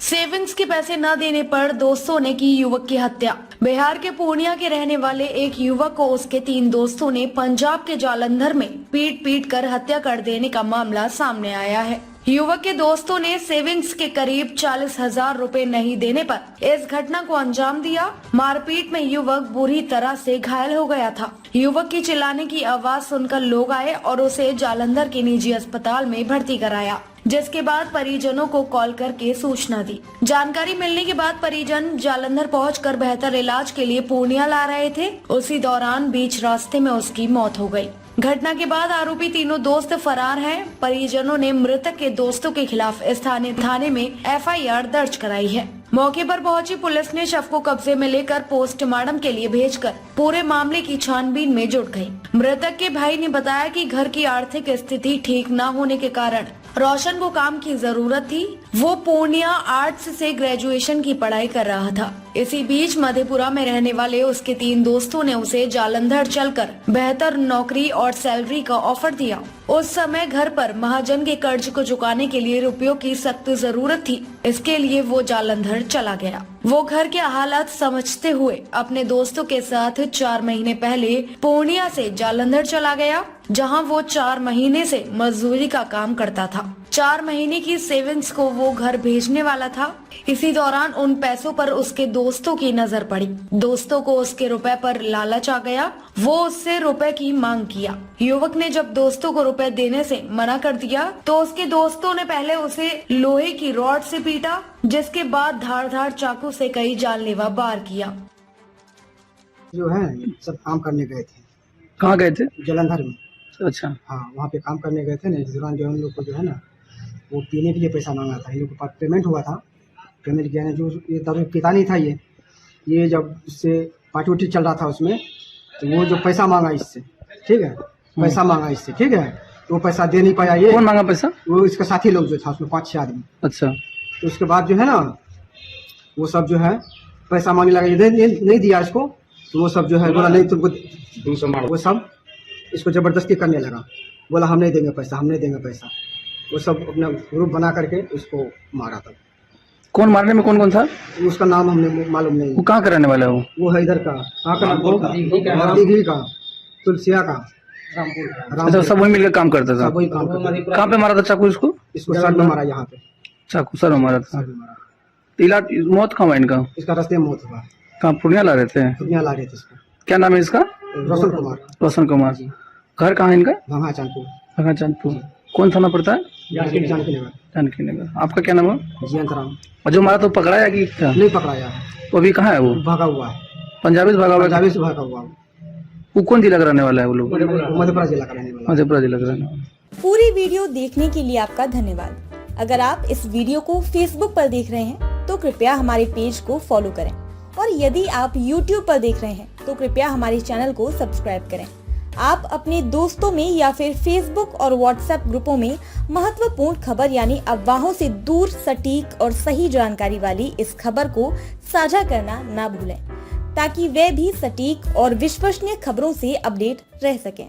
Savings के पैसे न देने पर दोस्तों ने की युवक की हत्या। बिहार के पूर्णिया के रहने वाले एक युवक को उसके 3 दोस्तों ने पंजाब के जालंधर में पीट कर हत्या कर देने का मामला सामने आया है। युवक के दोस्तों ने सेविंग्स के करीब 40,000 रुपए नहीं देने पर इस घटना को अंजाम दिया। मारपीट में युवक बुरी तरह से घायल हो गया था। युवक की चिल्लाने की आवाज सुनकर लोग आए और उसे जालंधर के निजी अस्पताल में भर्ती कराया, जिसके बाद परिजनों को कॉल करके सूचना दी। जानकारी मिलने के बाद परिजन जालंधर पहुंचकर बेहतर इलाज के लिए पूर्णिया ला रहे थे। उसी दौरान बीच रास्ते में उसकी मौत हो गई। घटना के बाद आरोपी तीनों दोस्त फरार हैं। परिजनों ने मृतक के दोस्तों के खिलाफ स्थानीय थाने में FIR दर्ज कराई है। मौके पर पहुंची पुलिस ने शव को कब्जे में लेकर पोस्टमार्टम के लिए भेजकर पूरे मामले की छानबीन में जुट गई। मृतक के भाई ने बताया कि घर की आर्थिक स्थिति ठीक न होने के कारण रोशन को काम की जरूरत थी। वो पूर्णिया आर्ट्स से ग्रेजुएशन की पढ़ाई कर रहा था। इसी बीच मधेपुरा में रहने वाले उसके 3 दोस्तों ने उसे जालंधर चलकर बेहतर नौकरी और सैलरी का ऑफर दिया। उस समय घर पर महाजन के कर्ज को चुकाने के लिए रुपयों की सख्त जरूरत थी। इसके लिए वो जालंधर चला गया। वो घर के हालात समझते हुए अपने दोस्तों के साथ 4 महीने पहले पूर्णिया से जालंधर चला गया, जहां वो 4 महीने से मजदूरी का काम करता था। 4 महीने की सेविंग्स को वो घर भेजने वाला था। इसी दौरान उन पैसों पर उसके दोस्तों की नजर पड़ी। दोस्तों को उसके रुपए पर लालच आ गया। वो उससे रुपए की मांग किया। युवक ने जब दोस्तों को रुपए देने से मना कर दिया तो उसके दोस्तों ने पहले उसे लोहे की रॉड से पीटा, जिसके बाद धार चाकू से कई जानलेवा वार किया। जो है सब काम करने गए थे। कहाँ गए थे? जालंधर में। अच्छा। हाँ, वहाँ पे काम करने गए थे ना। इस दौरान जो हम लोग को जो है ना वो पीने के लिए पैसा मांगा था। इन लोग के पास पेमेंट हुआ था। पेमेंट किया ना, जो ये दारू पीता नहीं था। ये जब उससे पार्टी उटी चल रहा था उसमें, तो वो जो पैसा मांगा इससे, ठीक है, पैसा मांगा इससे, ठीक है, तो वो पैसा दे नहीं पाया। ये कौन मांगा पैसा? वो इसका साथी लोग जो था, उसमें 5-6 आदमी। अच्छा। तो उसके बाद जो है ना वो सब जो है पैसा मांगने लगा। ये नहीं दिया इसको, तो वो सब जो है बोला नहीं तुमको, वो सब इसको जबरदस्ती करने लगा। बोला हम नहीं देंगे पैसा, हम नहीं देंगे पैसा। वो सब अपना ग्रुप बना करके उसको मारा था। कौन मारने में कौन था? उसका नाम हमें मालूम नहीं। वो कहाँ का रहने वाला है? वो है इधर का, कहाँ का, दिघी का, तुलसिया का, रामपुर। अच्छा, सब वही मिलकर काम करता था। वही काम करता। कहाँ पे मारा था चाकू इसको? इसको सर में मारा, यहाँ पे चाकू सर में मारा था। इलाज मौत कहाँ हुआ इनका? इसका रास्ते में मौत हुआ। कहाँ? पूर्णिया ला रहे थे? पूर्णिया ला रहे थे इसका। क्या नाम है इसका? रोशन कुमार। रोशन कुमार। घर कहाँ है इनका? भंगा चांदपुर। भंगा चांदपुर। कौन थाना पड़ता है? जानकी नगर। आपका क्या नाम है? जयंत राम। और जो मारा तो पकड़ाया कि क्या? नहीं पकड़ाया है। तो अभी कहाँ है वो? भागा हुआ है। पंजाबी से भागा हुआ है? पंजाबी से भागा हुआ। वो कौन जिला का रहने वाला है? वो लोग मधेपुरा जिला का रहने वाला। मधेपुरा जिला का रहने वाला। पूरी वीडियो देखने के लिए आपका धन्यवाद। अगर आप इस वीडियो को फेसबुक पर देख रहे हैं तो कृपया हमारे पेज को फॉलो करें, और यदि आप यूट्यूब पर देख रहे हैं तो कृपया हमारे चैनल को सब्सक्राइब करें। आप अपने दोस्तों में या फिर फेसबुक और व्हाट्सएप ग्रुपों में महत्वपूर्ण खबर यानी अफवाहों से दूर सटीक और सही जानकारी वाली इस खबर को साझा करना ना भूलें, ताकि वे भी सटीक और विश्वसनीय खबरों से अपडेट रह सकें।